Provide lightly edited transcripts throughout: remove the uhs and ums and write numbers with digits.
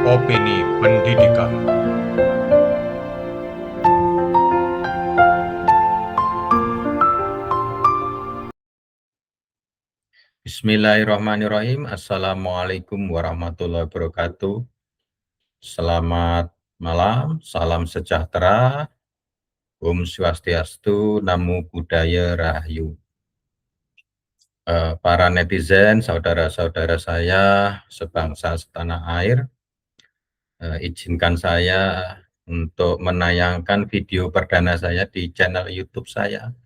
Opini Pendidikan. Bismillahirrahmanirrahim. Assalamualaikum warahmatullahi wabarakatuh. Selamat malam, salam sejahtera, Om Swastiastu, Namo Buddhaya Rahayu. Para netizen, saudara-saudara saya, sebangsa setanah air, izinkan saya untuk menayangkan video perdana saya di channel YouTube saya.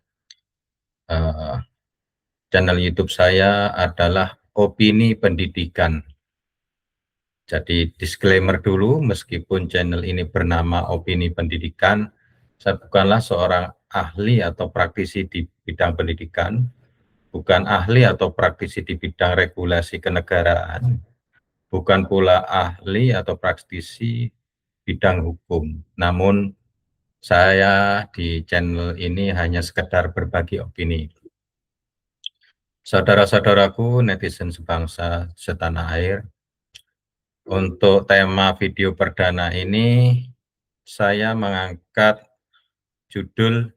Channel YouTube saya adalah Opini Pendidikan. Jadi disclaimer dulu, meskipun channel ini bernama Opini Pendidikan, saya bukanlah seorang ahli atau praktisi di bidang pendidikan, bukan ahli atau praktisi di bidang regulasi kenegaraan, bukan pula ahli atau praktisi bidang hukum. Namun saya di channel ini hanya sekedar berbagi opini. Saudara-saudaraku, netizen sebangsa setanah air, untuk tema video perdana ini, saya mengangkat judul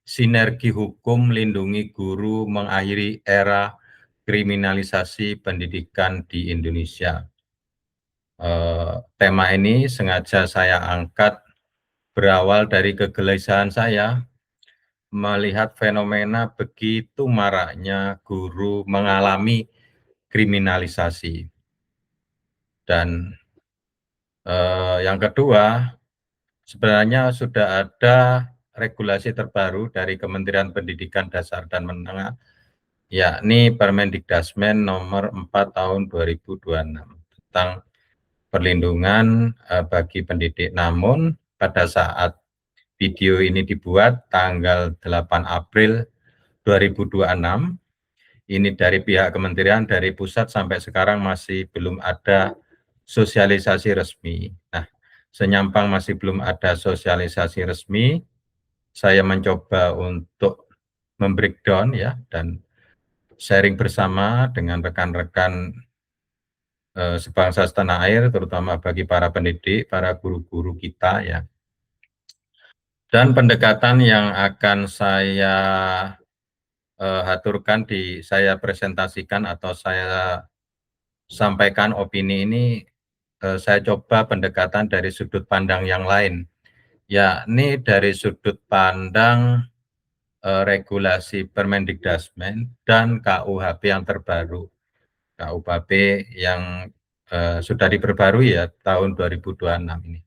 Sinergi Hukum Lindungi Guru Mengakhiri Era Kriminalisasi Pendidikan di Indonesia. Tema ini sengaja saya angkat berawal dari kegelisahan saya melihat fenomena begitu maraknya guru mengalami kriminalisasi. Dan yang kedua, sebenarnya sudah ada regulasi terbaru dari Kementerian Pendidikan Dasar dan Menengah, yakni Permendikdasmen nomor 4 tahun 2026 tentang perlindungan bagi pendidik. Namun pada saat video ini dibuat tanggal 8 April 2026, ini dari pihak kementerian, dari pusat sampai sekarang masih belum ada sosialisasi resmi. Nah, senyampang masih belum ada sosialisasi resmi, saya mencoba untuk membreakdown ya dan sharing bersama dengan rekan-rekan sebangsa setanah air, terutama bagi para pendidik, para guru-guru kita ya. Dan pendekatan yang akan saya aturkan saya presentasikan atau saya sampaikan opini ini, saya coba pendekatan dari sudut pandang yang lain, yakni dari sudut pandang regulasi Permendikdasmen dan KUHP yang terbaru, KUHP yang sudah diperbarui ya tahun 2026 ini.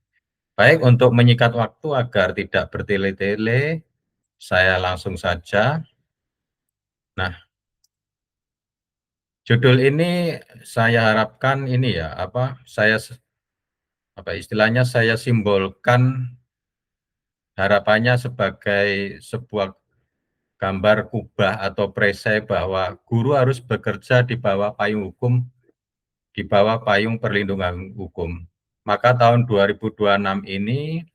Baik, untuk menyikat waktu agar tidak bertele-tele, saya langsung saja. Nah, judul ini saya harapkan ini ya, istilahnya saya simbolkan harapannya sebagai sebuah gambar kubah atau perisai bahwa guru harus bekerja di bawah payung hukum, di bawah payung perlindungan hukum. Maka tahun 2026 ini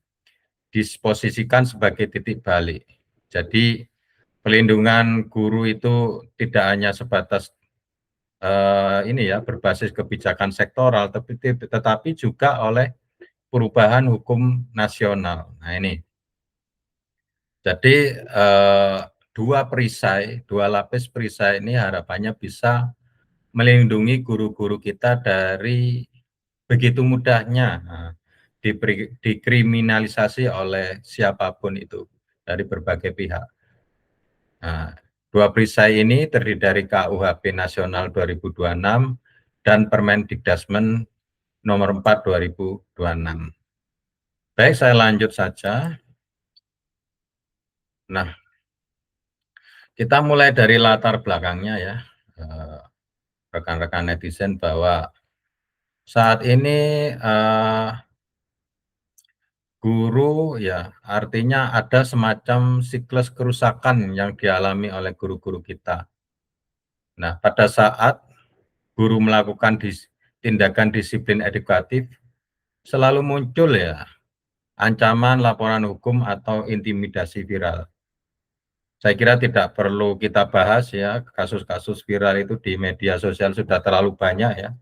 disposisikan sebagai titik balik. Jadi pelindungan guru itu tidak hanya sebatas berbasis kebijakan sektoral, tetapi juga oleh perubahan hukum nasional. Nah ini, jadi dua lapis perisai ini harapannya bisa melindungi guru-guru kita dari begitu mudahnya dikriminalisasi oleh siapapun itu dari berbagai pihak. Nah, dua perisai ini terdiri dari KUHP Nasional 2026 dan Permendikdasmen nomor 4 2026. Baik, saya lanjut saja. Nah, kita mulai dari latar belakangnya ya, rekan-rekan netizen, bahwa saat ini guru ya artinya ada semacam siklus kerusakan yang dialami oleh guru-guru kita. Nah, pada saat guru melakukan tindakan disiplin edukatif, selalu muncul ya ancaman laporan hukum atau intimidasi viral. Saya kira tidak perlu kita bahas ya, kasus-kasus viral itu di media sosial sudah terlalu banyak ya.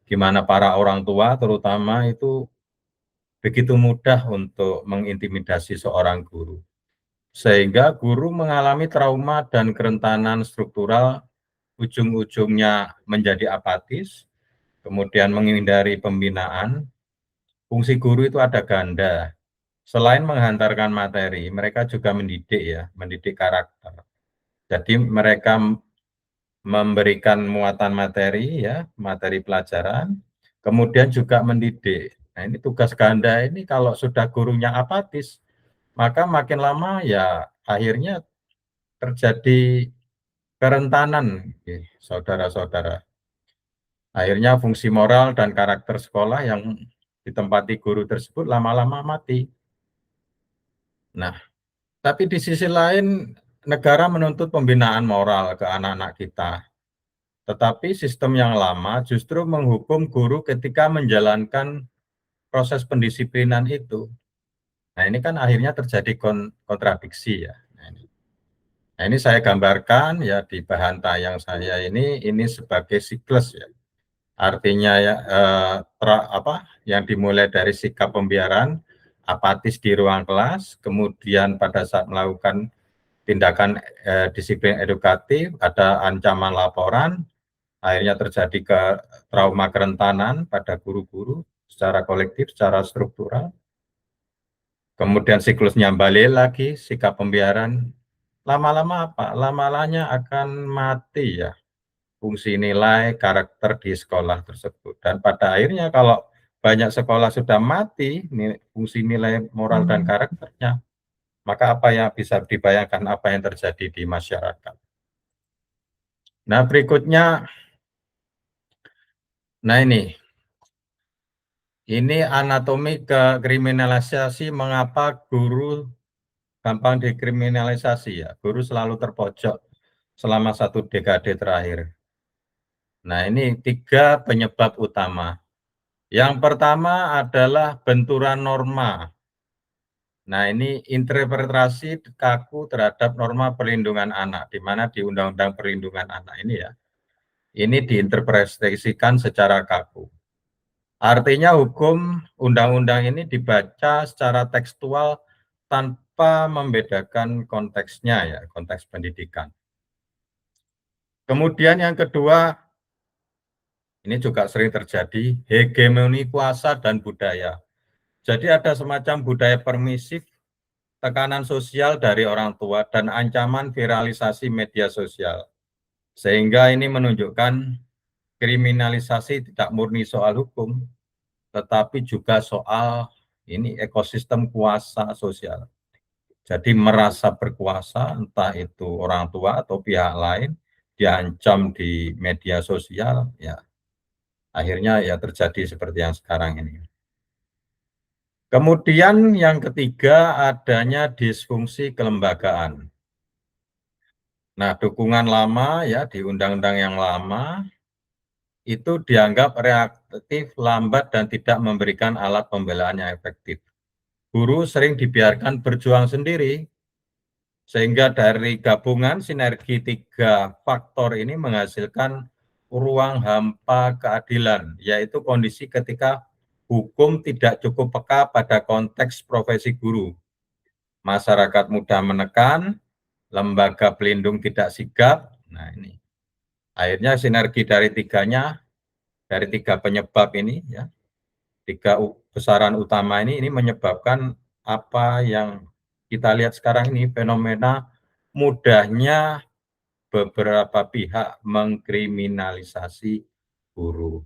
gimana para orang tua terutama itu begitu mudah untuk mengintimidasi seorang guru. Sehingga guru mengalami trauma dan kerentanan struktural, ujung-ujungnya menjadi apatis, kemudian menghindari pembinaan. Fungsi guru itu ada ganda. Selain menghantarkan materi, mereka juga mendidik ya, mendidik karakter. Jadi mereka memberikan muatan materi ya, materi pelajaran, kemudian juga mendidik. Nah, ini tugas ganda ini kalau sudah gurunya apatis, maka makin lama ya akhirnya terjadi kerentanan, saudara-saudara. Akhirnya fungsi moral dan karakter sekolah yang ditempati guru tersebut lama-lama mati. Nah, tapi di sisi lain negara menuntut pembinaan moral ke anak-anak kita. Tetapi sistem yang lama justru menghukum guru ketika menjalankan proses pendisiplinan itu. Nah, ini kan akhirnya terjadi kontradiksi ya. Nah, ini saya gambarkan ya di bahan tayang saya ini sebagai siklus ya. Artinya ya yang dimulai dari sikap pembiaran, apatis di ruang kelas, kemudian pada saat melakukan tindakan disiplin edukatif, ada ancaman laporan, akhirnya terjadi trauma kerentanan pada guru-guru secara kolektif, secara struktural. Kemudian siklusnya balik lagi, sikap pembiaran. Lama-lama apa? Lama-lamanya akan mati ya fungsi nilai karakter di sekolah tersebut. Dan pada akhirnya kalau banyak sekolah sudah mati fungsi nilai moral dan karakternya, maka apa yang bisa dibayangkan apa yang terjadi di masyarakat. Nah, berikutnya, nah ini anatomi kriminalisasi mengapa guru gampang dikriminalisasi ya. Guru selalu terpojok selama 1 dekade terakhir. Nah, ini 3 penyebab utama. Yang pertama adalah benturan norma. Nah, ini interpretasi kaku terhadap norma perlindungan anak, di mana di Undang-Undang Perlindungan Anak ini ya, ini diinterpretasikan secara kaku. Artinya hukum undang-undang ini dibaca secara tekstual tanpa membedakan konteksnya ya, konteks pendidikan. Kemudian yang kedua, ini juga sering terjadi, hegemoni kuasa dan budaya. Jadi ada semacam budaya permisif, tekanan sosial dari orang tua, dan ancaman viralisasi media sosial. Sehingga ini menunjukkan kriminalisasi tidak murni soal hukum, tetapi juga soal ini ekosistem kuasa sosial. Jadi merasa berkuasa, entah itu orang tua atau pihak lain, diancam di media sosial, ya akhirnya ya terjadi seperti yang sekarang ini. Kemudian yang ketiga adanya disfungsi kelembagaan. Nah, dukungan lama ya di undang-undang yang lama itu dianggap reaktif, lambat, dan tidak memberikan alat pembelaan yang efektif. Guru sering dibiarkan berjuang sendiri, sehingga dari gabungan sinergi 3 faktor ini menghasilkan ruang hampa keadilan, yaitu kondisi ketika hukum tidak cukup peka pada konteks profesi guru. Masyarakat mudah menekan, lembaga pelindung tidak sigap. Nah, ini akhirnya sinergi dari dari 3 penyebab ini ya, 3 besaran utama ini menyebabkan apa yang kita lihat sekarang ini, fenomena mudahnya beberapa pihak mengkriminalisasi guru.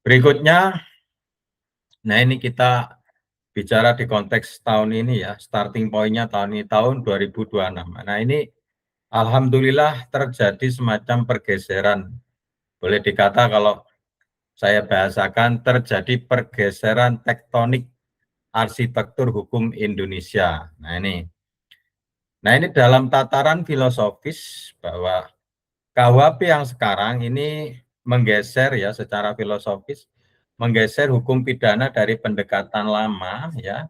Berikutnya, nah ini kita bicara di konteks tahun ini ya, starting point-nya tahun ini, tahun 2026. Nah ini alhamdulillah terjadi semacam pergeseran. Boleh dikata kalau saya bahasakan terjadi pergeseran tektonik arsitektur hukum Indonesia. Nah ini dalam tataran filosofis bahwa KUHP yang sekarang ini menggeser ya secara filosofis, menggeser hukum pidana dari pendekatan lama ya,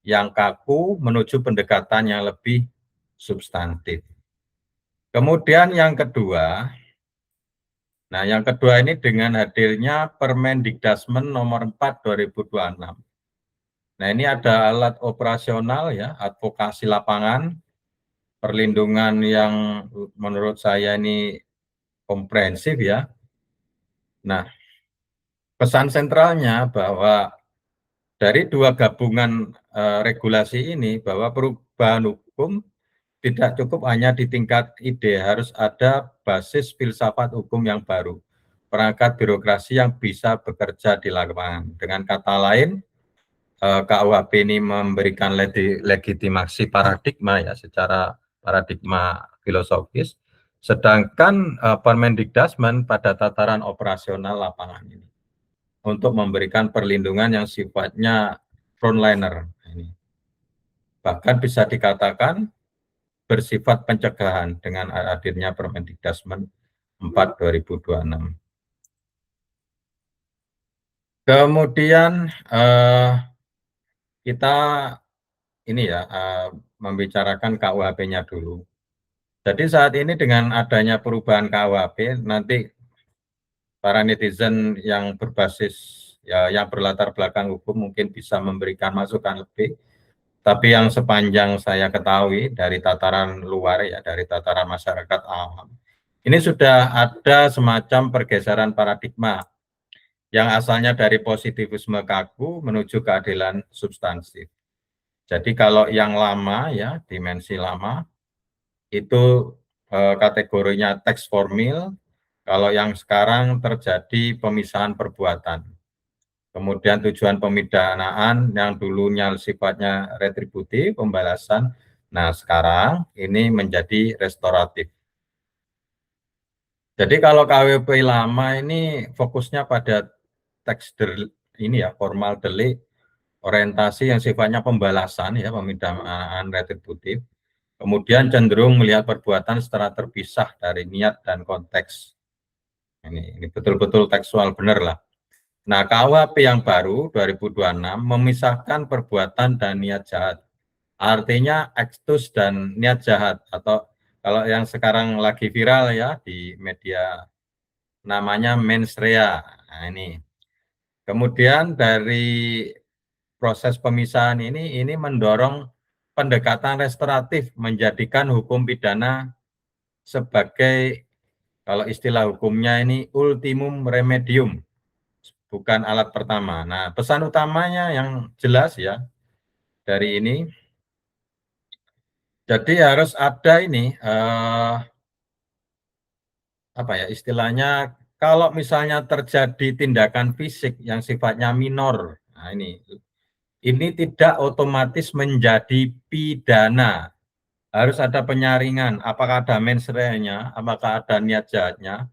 yang kaku menuju pendekatan yang lebih substantif. Kemudian yang kedua, Nah, yang kedua ini dengan hadirnya Permendikdasmen nomor 4 2026. Nah, ini ada alat operasional ya, advokasi lapangan, perlindungan yang menurut saya ini komprehensif ya. Nah, pesan sentralnya bahwa dari dua gabungan regulasi ini bahwa perubahan hukum tidak cukup hanya di tingkat ide, harus ada basis filsafat hukum yang baru, perangkat birokrasi yang bisa bekerja di lapangan. Dengan kata lain, KUHP ini memberikan legitimasi paradigma ya, secara paradigma filosofis, sedangkan Permendikdasmen pada tataran operasional lapangan ini untuk memberikan perlindungan yang sifatnya frontliner. Bahkan bisa dikatakan bersifat pencegahan dengan hadirnya Permendikdasmen 4 2026. Kemudian kita ini ya membicarakan KUHP-nya dulu. Jadi saat ini dengan adanya perubahan KUHP, nanti para netizen yang berbasis ya yang berlatar belakang hukum mungkin bisa memberikan masukan lebih. Tapi yang sepanjang saya ketahui dari tataran luar ya, dari tataran masyarakat awam, ini sudah ada semacam pergeseran paradigma yang asalnya dari positivisme kaku menuju keadilan substansif. Jadi kalau yang lama ya, dimensi lama, itu kategorinya teks formil, kalau yang sekarang terjadi pemisahan perbuatan. Kemudian tujuan pemidanaan yang dulunya sifatnya retributif, pembalasan, nah sekarang ini menjadi restoratif. Jadi kalau KWP lama ini fokusnya pada teks ini ya, formal delik, orientasi yang sifatnya pembalasan ya, pemidanaan retributif. Kemudian cenderung melihat perbuatan secara terpisah dari niat dan konteks. Ini betul-betul tekstual benar lah. Nah, KUHP yang baru 2026 memisahkan perbuatan dan niat jahat. Artinya actus dan niat jahat, atau kalau yang sekarang lagi viral ya di media namanya mens rea. Nah, ini. Kemudian dari proses pemisahan ini mendorong pendekatan restoratif, menjadikan hukum pidana sebagai, kalau istilah hukumnya ini, ultimum remedium, bukan alat pertama. Nah, pesan utamanya yang jelas ya dari ini, jadi harus ada ini, apa ya istilahnya, kalau misalnya terjadi tindakan fisik yang sifatnya minor, nah ini tidak otomatis menjadi pidana. Harus ada penyaringan, apakah ada mens rea-nya, apakah ada niat jahatnya,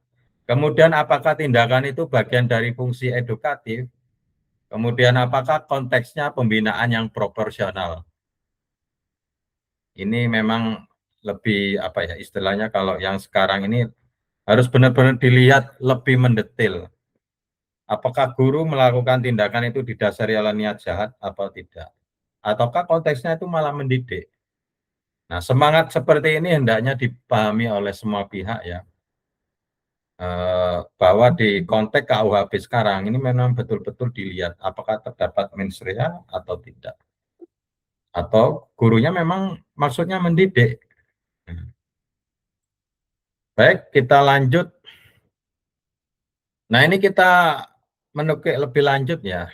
kemudian apakah tindakan itu bagian dari fungsi edukatif, kemudian apakah konteksnya pembinaan yang proporsional. Ini memang lebih apa ya istilahnya, kalau yang sekarang ini harus benar-benar dilihat lebih mendetail. Apakah guru melakukan tindakan itu didasari oleh niat jahat atau tidak? Ataukah konteksnya itu malah mendidik? Nah, semangat seperti ini hendaknya dipahami oleh semua pihak ya. Bahwa di konteks KUHP sekarang ini memang betul-betul dilihat apakah terdapat mens rea atau tidak. Atau gurunya memang maksudnya mendidik. Baik, kita lanjut. Nah, ini kita menukik lebih lanjut ya.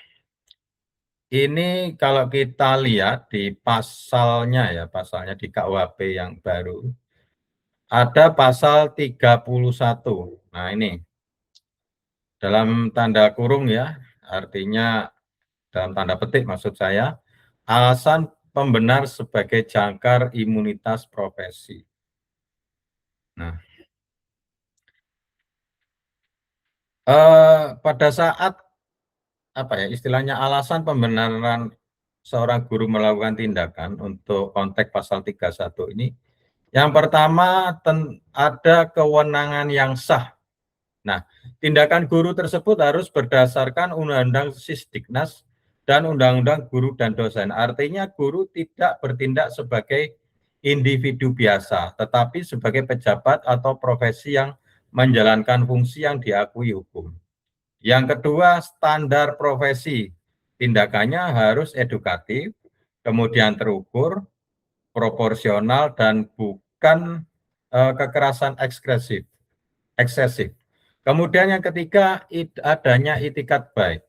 Ini kalau kita lihat di pasalnya ya, pasalnya di KUHP yang baru, ada pasal 31. Nah, ini dalam tanda kurung ya, artinya dalam tanda petik maksud saya, alasan pembenar sebagai jangkar imunitas profesi. Nah, pada saat apa ya istilahnya alasan pembenaran seorang guru melakukan tindakan untuk konteks pasal 31 ini, yang pertama ada kewenangan yang sah. Nah, tindakan guru tersebut harus berdasarkan Undang-Undang Sisdiknas dan Undang-Undang Guru dan Dosen. Artinya guru tidak bertindak sebagai individu biasa, tetapi sebagai pejabat atau profesi yang menjalankan fungsi yang diakui hukum. Yang kedua, standar profesi. Tindakannya harus edukatif, kemudian terukur, proporsional, dan bukan kekerasan eksesif. Kemudian yang ketiga, adanya itikat baik.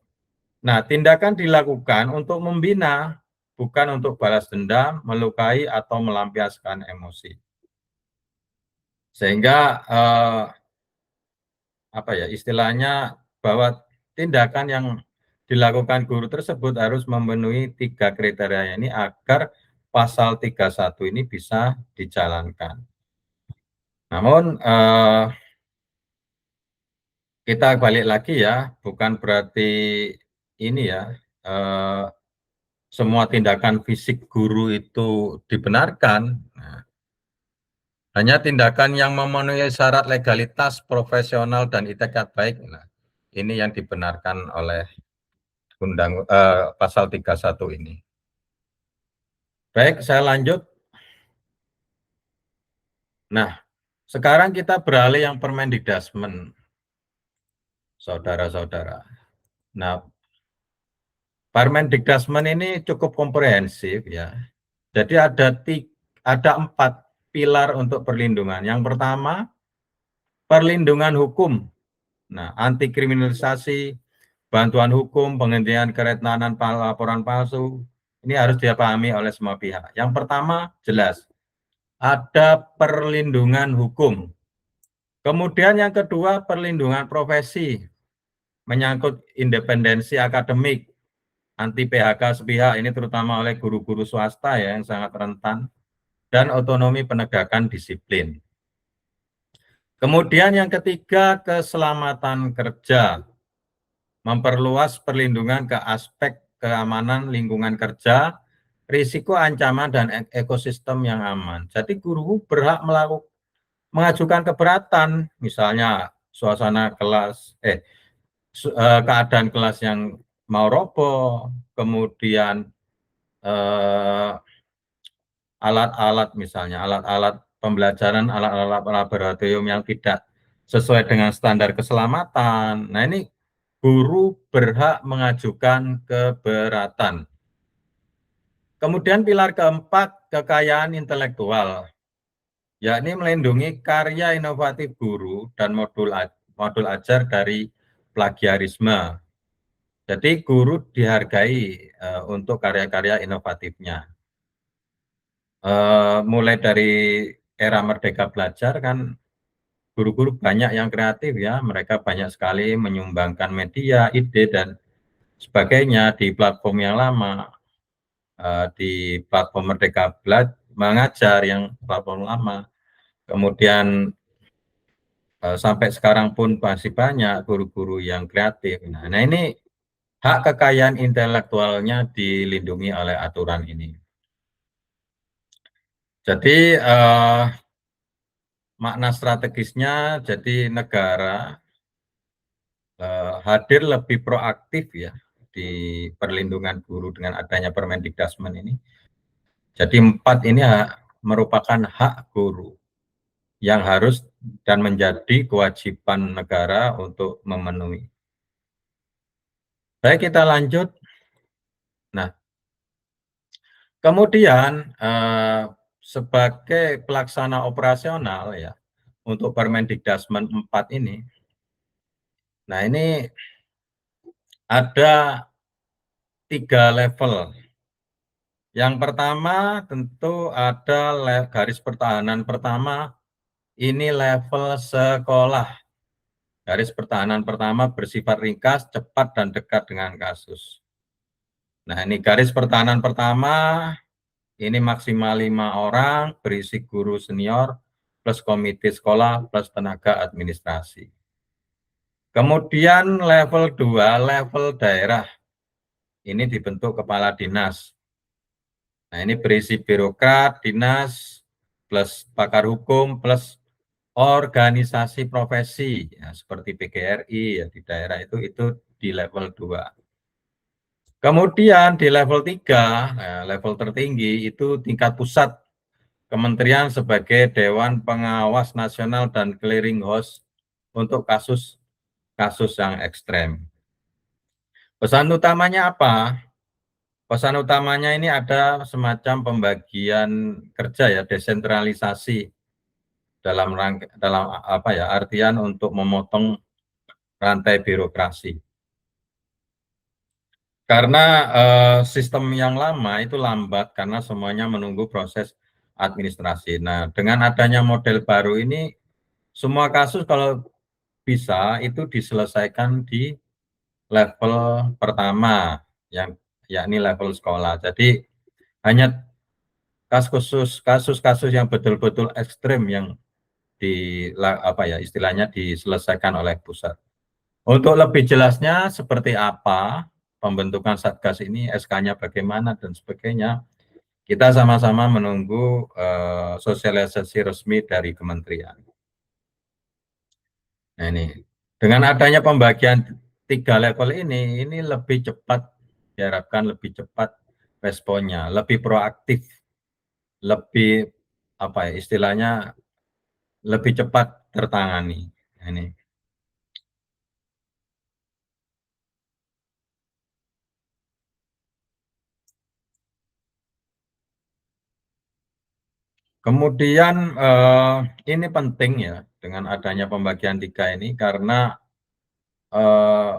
Nah, tindakan dilakukan untuk membina, bukan untuk balas dendam, melukai, atau melampiaskan emosi. Sehingga istilahnya bahwa tindakan yang dilakukan guru tersebut harus memenuhi 3 kriteria ini agar pasal 31 ini bisa dijalankan. Namun kita balik lagi ya, bukan berarti ini ya, semua tindakan fisik guru itu dibenarkan. Nah, hanya tindakan yang memenuhi syarat legalitas, profesional, dan itikat baik. Nah, ini yang dibenarkan oleh pasal 31 ini. Baik, saya lanjut. Nah, sekarang kita beralih yang Permendikdasmen, saudara-saudara. Nah, Permendikdasmen ini cukup komprehensif ya. Jadi ada 4 pilar untuk perlindungan. Yang pertama, perlindungan hukum. Nah, anti kriminalisasi, bantuan hukum, penghentian kerendahan laporan palsu, ini harus dipahami oleh semua pihak. Yang pertama, jelas, ada perlindungan hukum. Kemudian yang kedua, perlindungan profesi, menyangkut independensi akademik, anti PHK sepihak, ini terutama oleh guru-guru swasta ya, yang sangat rentan, dan otonomi penegakan disiplin. Kemudian yang ketiga, keselamatan kerja, memperluas perlindungan ke aspek keamanan lingkungan kerja, risiko ancaman, dan ekosistem yang aman. Jadi guru berhak mengajukan keberatan, misalnya suasana kelas, keadaan kelas yang mau roboh, kemudian alat-alat misalnya, alat-alat pembelajaran, alat-alat laboratorium yang tidak sesuai dengan standar keselamatan. Nah, ini guru berhak mengajukan keberatan. Kemudian pilar keempat, kekayaan intelektual, yakni melindungi karya inovatif guru dan modul ajar dari plagiarisme. Jadi guru dihargai untuk karya-karya inovatifnya. Mulai dari era Merdeka Belajar kan guru-guru banyak yang kreatif ya, mereka banyak sekali menyumbangkan media, ide, dan sebagainya di platform yang lama, di platform Merdeka Mengajar yang platform lama. Kemudian sampai sekarang pun masih banyak guru-guru yang kreatif. Nah, ini hak kekayaan intelektualnya dilindungi oleh aturan ini. Jadi makna strategisnya, jadi negara hadir lebih proaktif ya di perlindungan guru dengan adanya Permendikdasmen ini. Jadi 4 ini merupakan hak guru yang harus dan menjadi kewajiban negara untuk memenuhi. Baik, kita lanjut. Nah, kemudian sebagai pelaksana operasional ya untuk Permendikdasmen 4 ini, nah ini ada 3 level. Yang pertama tentu ada garis pertahanan pertama, ini level sekolah. Garis pertahanan pertama bersifat ringkas, cepat, dan dekat dengan kasus. Nah, ini garis pertahanan pertama, ini maksimal 5 orang, berisi guru senior, plus komite sekolah, plus tenaga administrasi. Kemudian level 2, level daerah. Ini dibentuk kepala dinas. Nah, ini berisi birokrat, dinas, plus pakar hukum, plus organisasi profesi, ya, seperti PGRI ya, di daerah itu di level 2. Kemudian di level 3, level tertinggi itu tingkat pusat, kementerian sebagai Dewan Pengawas Nasional dan Clearing House untuk kasus yang ekstrem. Pesan utamanya apa? Pesan utamanya ini ada semacam pembagian kerja ya, desentralisasi dalam apa ya, artian untuk memotong rantai birokrasi. Karena sistem yang lama itu lambat karena semuanya menunggu proses administrasi. Nah, dengan adanya model baru ini, semua kasus kalau bisa itu diselesaikan di level pertama, yang yakni level sekolah. Jadi hanya kasus-kasus yang betul-betul ekstrim yang apa ya, istilahnya diselesaikan oleh pusat. Untuk lebih jelasnya seperti apa pembentukan Satgas ini, SK-nya bagaimana dan sebagainya, kita sama-sama menunggu sosialisasi resmi dari kementerian. Nah ini, dengan adanya pembagian 3 level ini lebih cepat, diharapkan lebih cepat responnya, lebih proaktif, lebih apa ya, istilahnya lebih cepat tertangani. Nah, ini. Kemudian ini penting ya dengan adanya pembagian 3 ini karena eh,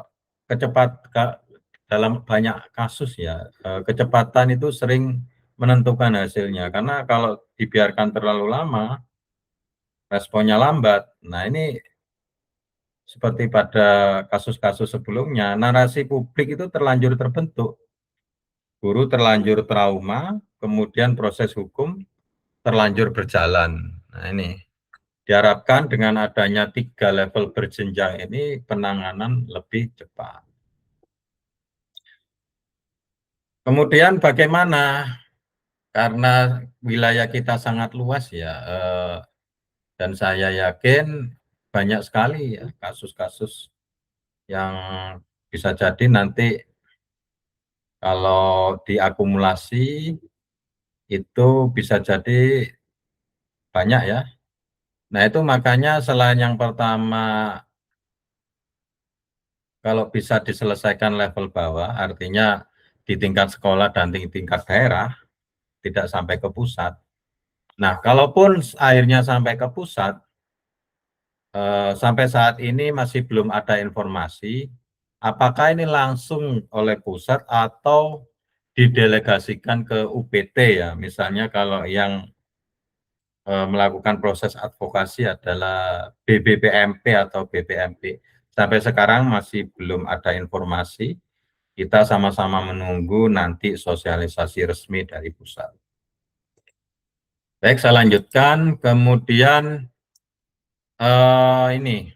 dalam banyak kasus ya, kecepatan itu sering menentukan hasilnya karena kalau dibiarkan terlalu lama responnya lambat. Nah, ini seperti pada kasus-kasus sebelumnya, narasi publik itu terlanjur terbentuk, guru terlanjur trauma, kemudian proses hukum terlanjur berjalan. Nah, ini diharapkan dengan adanya 3 level berjenjang ini penanganan lebih cepat. Kemudian bagaimana? Karena wilayah kita sangat luas ya, dan saya yakin banyak sekali ya kasus-kasus yang bisa jadi nanti kalau diakumulasi itu bisa jadi banyak ya. Nah itu makanya selain yang pertama, kalau bisa diselesaikan level bawah, artinya di tingkat sekolah dan di tingkat daerah, tidak sampai ke pusat. Nah, kalaupun akhirnya sampai ke pusat, sampai saat ini masih belum ada informasi apakah ini langsung oleh pusat atau didelegasikan ke UPT ya. Misalnya kalau yang melakukan proses advokasi adalah BBPMP atau BPMP. Sampai sekarang masih belum ada informasi. Kita sama-sama menunggu nanti sosialisasi resmi dari pusat. Baik, saya lanjutkan. Kemudian ini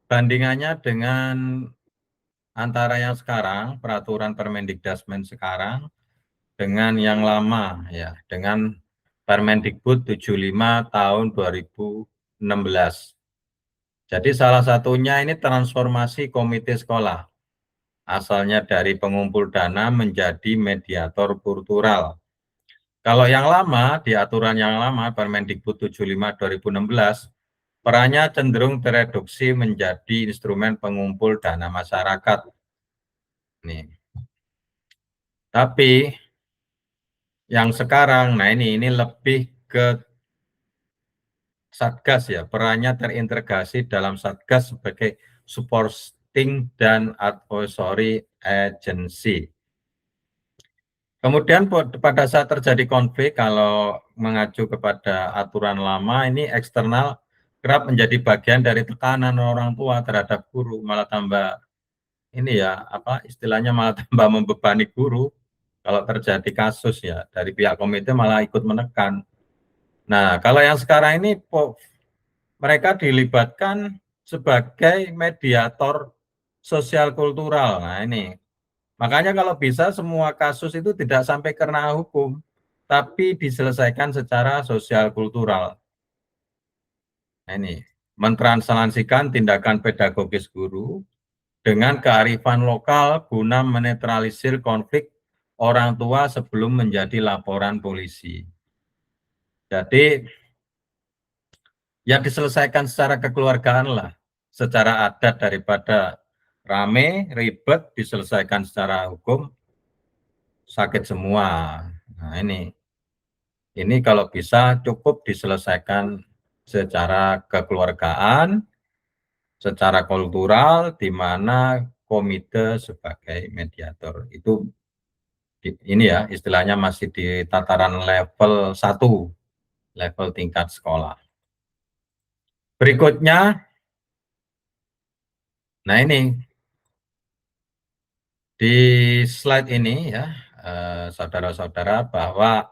bandingannya dengan antara yang sekarang, peraturan Permendikdasmen sekarang, dengan yang lama, ya, dengan Permendikbud 75 tahun 2016. Jadi salah satunya ini transformasi komite sekolah. Asalnya dari pengumpul dana menjadi mediator kultural. Kalau yang lama, di aturan yang lama, Permendikbud 75 2016, perannya cenderung tereduksi menjadi instrumen pengumpul dana masyarakat. Nih. Tapi yang sekarang, nah ini lebih ke Satgas ya, perannya terintegrasi dalam Satgas sebagai supporting dan advisory agency. Kemudian pada saat terjadi konflik, kalau mengacu kepada aturan lama, ini eksternal kerap menjadi bagian dari tekanan orang tua terhadap guru, malah tambah ini ya, apa istilahnya, malah tambah membebani guru. Kalau terjadi kasus ya, dari pihak komite malah ikut menekan. Nah, kalau yang sekarang ini mereka dilibatkan sebagai mediator sosial kultural. Nah, ini makanya kalau bisa semua kasus itu tidak sampai ke ranah hukum, tapi diselesaikan secara sosial kultural. Nah, ini mentranslasikan tindakan pedagogis guru dengan kearifan lokal guna menetralisir konflik orang tua sebelum menjadi laporan polisi. Jadi, ya diselesaikan secara kekeluargaan lah. secara adat daripada rame, ribet, diselesaikan secara hukum, sakit semua. Nah ini kalau bisa cukup diselesaikan secara kekeluargaan, secara kultural, di mana komite sebagai mediator. Itu ini ya, istilahnya masih di tataran level 1, level tingkat sekolah. Berikutnya, nah ini, di slide ini ya, saudara-saudara, bahwa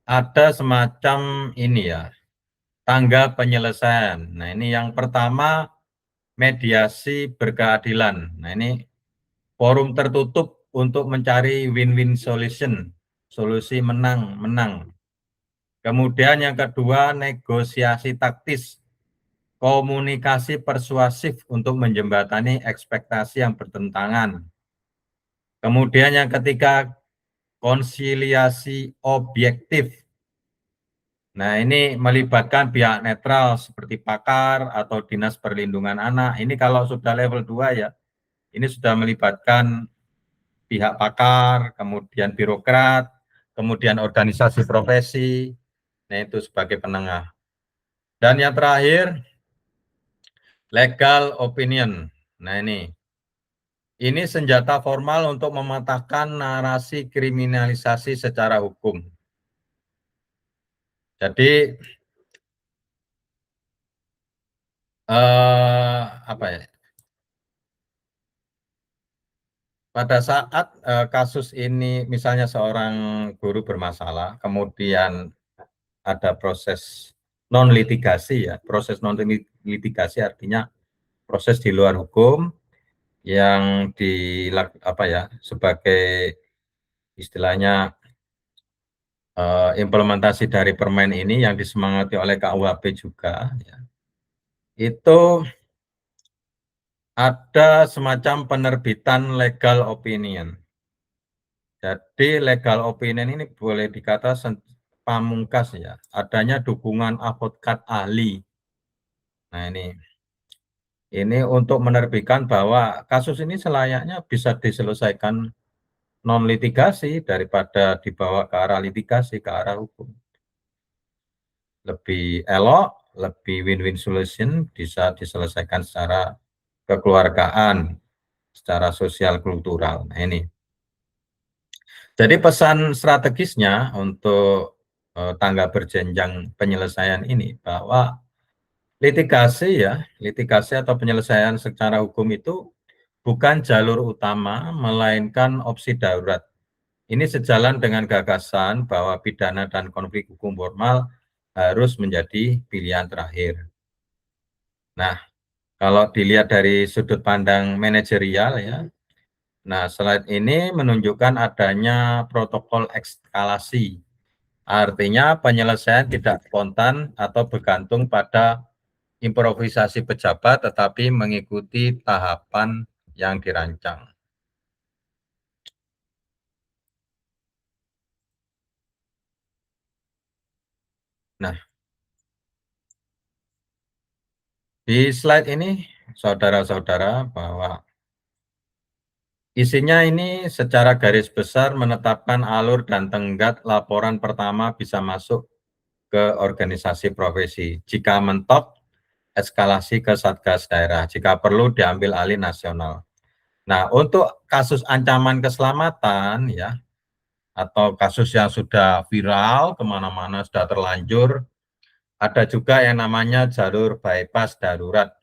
ada semacam ini ya, tangga penyelesaian. Nah ini yang pertama, mediasi berkeadilan. Nah ini forum tertutup untuk mencari win-win solution, solusi menang-menang. Kemudian yang kedua, negosiasi taktis, komunikasi persuasif untuk menjembatani ekspektasi yang bertentangan. Kemudian yang ketiga, konsiliasi objektif. Nah, ini melibatkan pihak netral seperti pakar atau Dinas Perlindungan Anak. Ini kalau sudah level 2 ya, ini sudah melibatkan pihak pakar, kemudian birokrat, kemudian organisasi profesi, nah itu sebagai penengah. Dan yang terakhir, legal opinion. Nah ini senjata formal untuk mematahkan narasi kriminalisasi secara hukum. Jadi apa ya? Pada saat kasus ini misalnya seorang guru bermasalah, kemudian ada proses non litigasi ya, proses non litigasi artinya proses di luar hukum yang apa ya, sebagai istilahnya implementasi dari permen ini yang disemangati oleh KUHP juga ya, itu ada semacam penerbitan legal opinion. Jadi legal opinion ini boleh dikata pamungkas ya, adanya dukungan advokat ahli. Nah ini untuk menerbitkan bahwa kasus ini selayaknya bisa diselesaikan non litigasi daripada dibawa ke arah litigasi, ke arah hukum. Lebih elok, lebih win-win solution, bisa diselesaikan secara kekeluargaan, secara sosial kultural. Nah ini. Jadi pesan strategisnya untuk tangga berjenjang penyelesaian ini bahwa litigasi atau penyelesaian secara hukum itu bukan jalur utama, melainkan opsi darurat. Ini sejalan dengan gagasan bahwa pidana dan konflik hukum formal harus menjadi pilihan terakhir. Nah, kalau dilihat dari sudut pandang manajerial ya, nah slide ini menunjukkan adanya protokol eskalasi. Artinya penyelesaian tidak spontan atau bergantung pada improvisasi pejabat, tetapi mengikuti tahapan yang dirancang. Nah, di slide ini, saudara-saudara, bahwa isinya ini secara garis besar menetapkan alur dan tenggat laporan pertama bisa masuk ke organisasi profesi. Jika mentok, eskalasi ke Satgas daerah. Jika perlu, diambil alih nasional. Nah, untuk kasus ancaman keselamatan, ya, atau kasus yang sudah viral, kemana-mana sudah terlanjur, ada juga yang namanya jalur bypass darurat.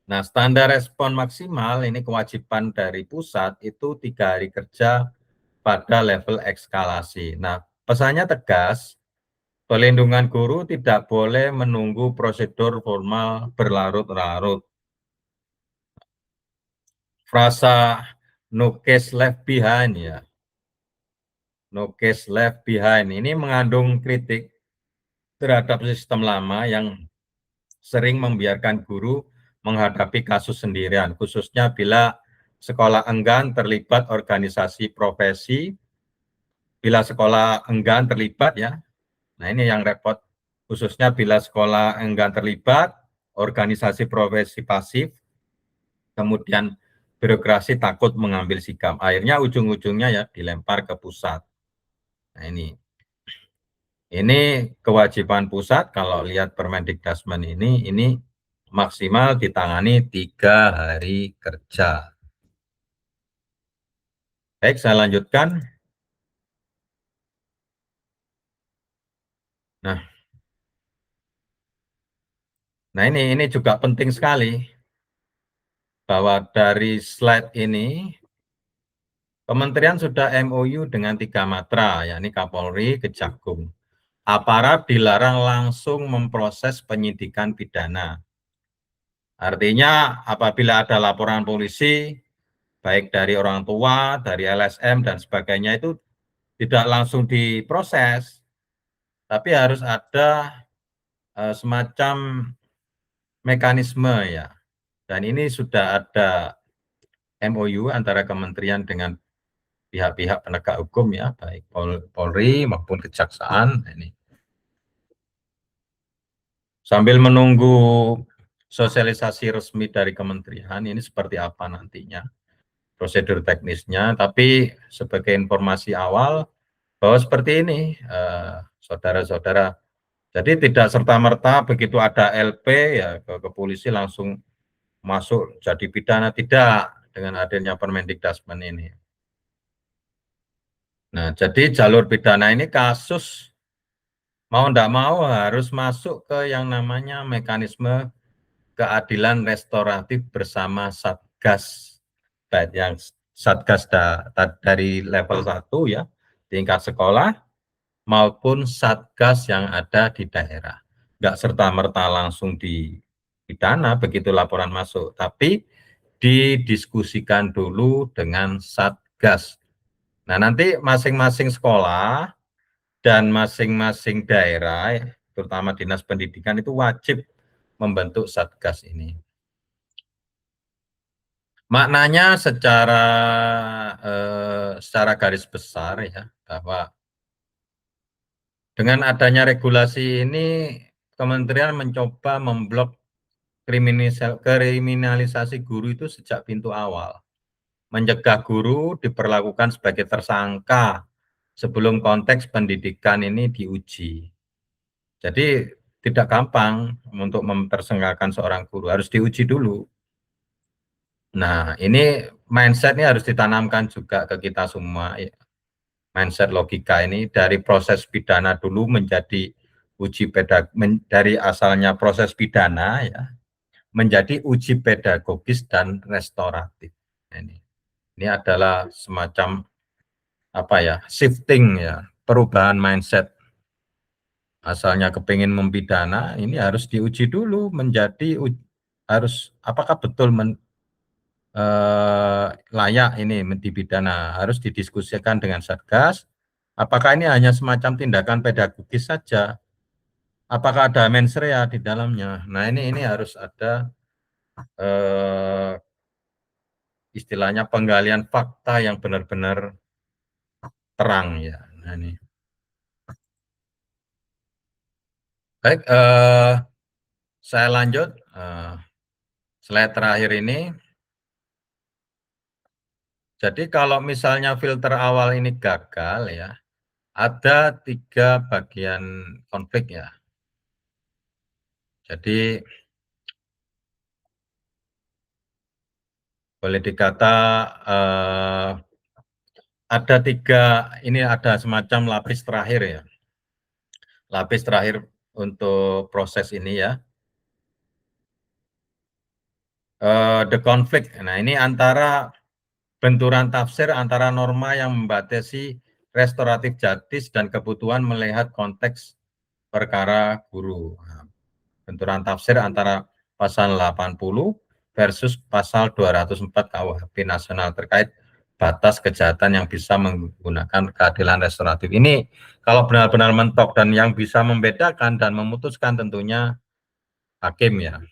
Nah, standar respon maksimal ini kewajiban dari pusat itu 3 hari kerja pada level eskalasi. Nah, pesannya tegas, pelindungan guru tidak boleh menunggu prosedur formal berlarut-larut. Frasa no case left behind ya, no case left behind ini mengandung kritik terhadap sistem lama yang sering membiarkan guru menghadapi kasus sendirian, khususnya bila sekolah enggan terlibat organisasi profesi, bila sekolah enggan terlibat ya, nah ini yang repot, khususnya bila sekolah enggan terlibat organisasi profesi pasif, kemudian birokrasi takut mengambil sikap. Akhirnya ujung-ujungnya ya dilempar ke pusat. Nah ini kewajiban pusat kalau lihat Permendikdasmen ini maksimal ditangani 3 hari kerja. Baik, saya lanjutkan. Nah, ini juga penting sekali bahwa dari slide ini Kementerian sudah MOU dengan 3 matra, yakni Kapolri, Kejagung. Aparat dilarang langsung memproses penyidikan pidana. Artinya apabila ada laporan polisi, baik dari orang tua, dari LSM, dan sebagainya itu tidak langsung diproses, tapi harus ada semacam mekanisme ya. Dan ini sudah ada MOU antara kementerian dengan pihak-pihak penegak hukum ya, baik Polri maupun Kejaksaan. Ini sambil menunggu sosialisasi resmi dari kementerian, ini seperti apa nantinya prosedur teknisnya. Tapi sebagai informasi awal bahwa seperti ini, saudara-saudara. Jadi tidak serta-merta begitu ada LP ya ke polisi langsung masuk jadi pidana, tidak dengan adanya Permendikdasmen ini. Nah, jadi jalur pidana ini kasus mau tidak mau harus masuk ke yang namanya mekanisme keadilan restoratif bersama Satgas, baik yang Satgas dari level 1 ya, tingkat sekolah, maupun Satgas yang ada di daerah. Enggak serta-merta langsung dipidana begitu laporan masuk, tapi didiskusikan dulu dengan Satgas. Nah, nanti masing-masing sekolah dan masing-masing daerah, terutama dinas pendidikan itu wajib membentuk Satgas ini. Maknanya secara garis besar ya, bahwa dengan adanya regulasi ini kementerian mencoba memblok kriminalisasi guru itu sejak pintu awal. Mencegah guru diperlakukan sebagai tersangka sebelum konteks pendidikan ini diuji. Jadi tidak gampang untuk memtersangkakan seorang guru, harus diuji dulu. Nah, ini mindset ini harus ditanamkan juga ke kita semua. Mindset logika ini dari proses pidana dulu menjadi uji dari asalnya proses pidana ya, menjadi uji pedagogis dan restoratif. Ini adalah semacam apa ya, shifting ya, perubahan mindset. Asalnya kepingin mempidana, ini harus diuji dulu menjadi harus apakah betul layak ini dipidana, harus didiskusikan dengan Satgas. Apakah ini hanya semacam tindakan pedagogis saja? Apakah ada mens rea di dalamnya? Nah, ini harus ada istilahnya penggalian fakta yang benar-benar terang ya. Nah, ini. Baik, saya lanjut. Slide terakhir ini. Jadi kalau misalnya filter awal ini gagal ya, ada 3 bagian konflik ya. Jadi boleh dikata ada 3, ini ada semacam lapis terakhir ya. Lapis terakhir untuk proses ini ya. The conflict. Nah, ini antara benturan tafsir antara norma yang membatasi restoratif justice dan kebutuhan melihat konteks perkara guru. Nah, benturan tafsir antara pasal 80 versus pasal 204 KUHP nasional terkait batas kejahatan yang bisa menggunakan keadilan restoratif. Ini kalau benar-benar mentok dan yang bisa membedakan dan memutuskan tentunya hakim ya.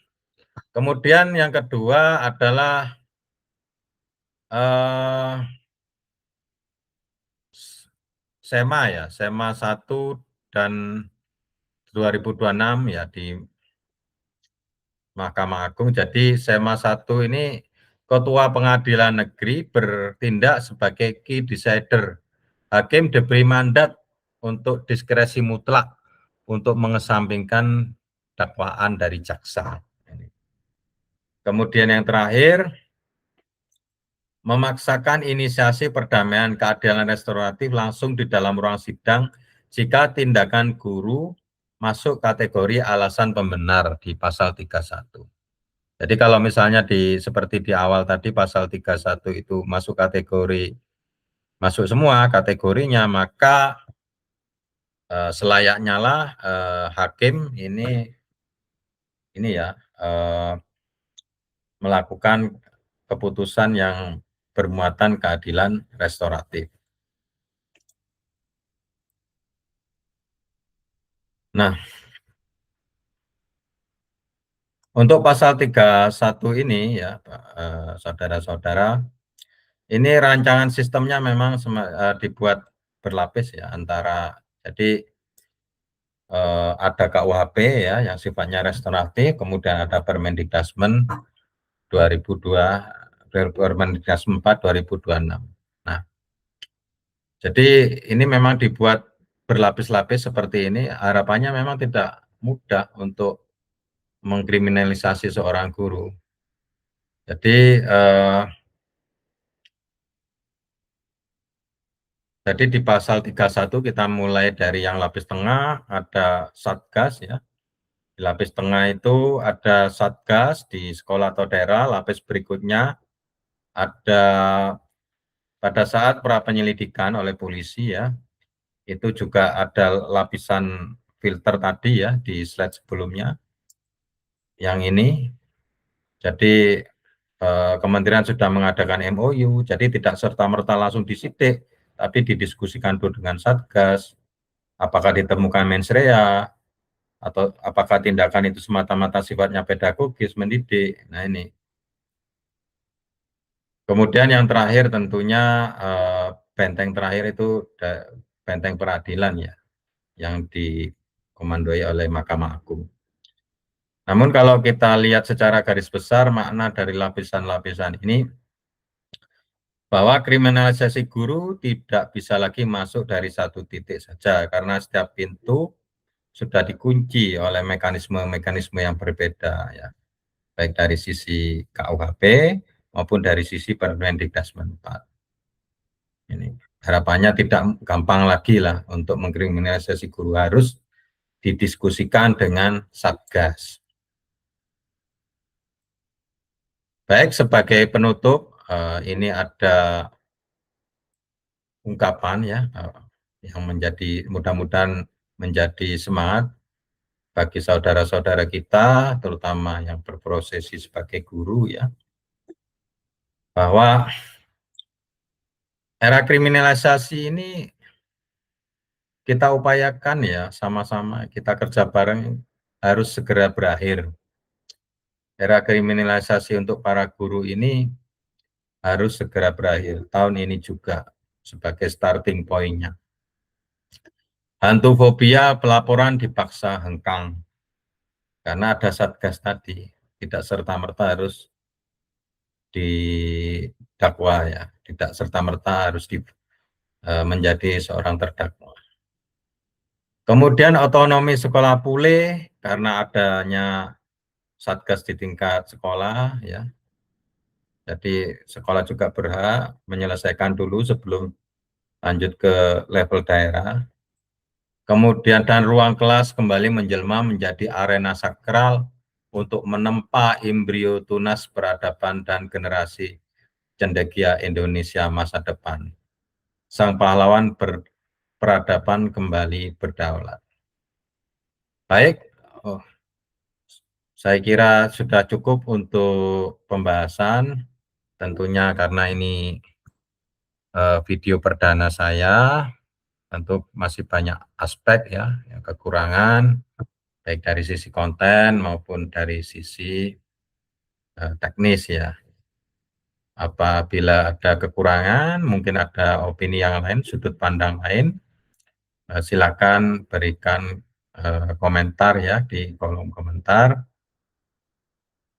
Kemudian yang kedua adalah SEMA ya, SEMA 1 dan 2026 ya Mahkamah Agung. Jadi SEMA 1 ini Ketua Pengadilan Negeri bertindak sebagai key decider. Hakim diberi mandat untuk diskresi mutlak untuk mengesampingkan dakwaan dari jaksa. Kemudian yang terakhir, memaksakan inisiasi perdamaian keadilan restoratif langsung di dalam ruang sidang jika tindakan guru masuk kategori alasan pembenar di pasal 31. Jadi kalau misalnya seperti di awal tadi pasal 31 itu masuk semua kategorinya, maka selayaknya lah hakim ini ya melakukan keputusan yang bermuatan keadilan restoratif. Nah, untuk pasal 31 ini ya, saudara-saudara, ini rancangan sistemnya memang dibuat berlapis ya, jadi ada KUHP ya yang sifatnya restoratif, kemudian ada Permendikdasmen 2002, Permendikdasmen 4 2026. Nah, jadi ini memang dibuat berlapis-lapis seperti ini, harapannya memang tidak mudah untuk mengkriminalisasi seorang guru. Jadi di pasal 31 kita mulai dari yang lapis tengah, ada Satgas ya. Di lapis tengah itu ada Satgas di sekolah atau daerah, lapis berikutnya ada pada saat pra penyelidikan oleh polisi ya, itu juga ada lapisan filter tadi ya di slide sebelumnya. Yang ini, jadi Kementerian sudah mengadakan MOU, jadi tidak serta-merta langsung disidik, tapi didiskusikan dulu dengan Satgas, apakah ditemukan mens rea, atau apakah tindakan itu semata-mata sifatnya pedagogis, mendidik. Nah ini. Kemudian yang terakhir tentunya benteng terakhir itu benteng peradilan ya, yang dikomandoi oleh Mahkamah Agung. Namun kalau kita lihat secara garis besar makna dari lapisan-lapisan ini, bahwa kriminalisasi guru tidak bisa lagi masuk dari satu titik saja, karena setiap pintu sudah dikunci oleh mekanisme-mekanisme yang berbeda, ya, baik dari sisi KUHP maupun dari sisi Permendikdasmen 4. Ini harapannya tidak gampang lagi lah untuk mengkriminalisasi guru, harus didiskusikan dengan Satgas. Baik, sebagai penutup, ini ada ungkapan ya yang mudah-mudahan menjadi semangat bagi saudara-saudara kita, terutama yang berprofesi sebagai guru ya, bahwa era kriminalisasi ini kita upayakan ya, sama-sama kita kerja bareng, harus segera berakhir. Era kriminalisasi untuk para guru ini harus segera berakhir, tahun ini juga sebagai starting point-nya. Hantu fobia pelaporan dipaksa hengkang, karena ada Satgas tadi, tidak serta-merta harus didakwa ya, tidak serta-merta harus menjadi seorang terdakwa. Kemudian otonomi sekolah pulih karena adanya Satgas di tingkat sekolah ya. Jadi sekolah juga berhak menyelesaikan dulu sebelum lanjut ke level daerah. Kemudian dan ruang kelas kembali menjelma menjadi arena sakral untuk menempa embrio tunas peradaban dan generasi cendekia Indonesia masa depan. Sang pahlawan peradaban kembali berdaulat. Baik, saya kira sudah cukup untuk pembahasan. Tentunya karena ini video perdana saya, tentu masih banyak aspek ya, kekurangan, baik dari sisi konten maupun dari sisi teknis ya. Apabila ada kekurangan, mungkin ada opini yang lain, sudut pandang lain, silakan berikan komentar ya di kolom komentar.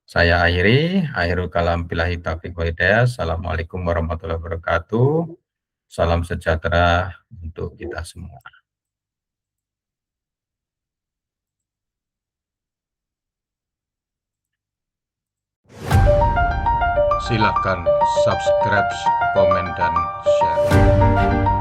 Saya akhirul kalam billahi taufiq wa hidayah. Assalamualaikum warahmatullahi wabarakatuh. Salam sejahtera untuk kita semua. Silakan subscribe, komen, dan share.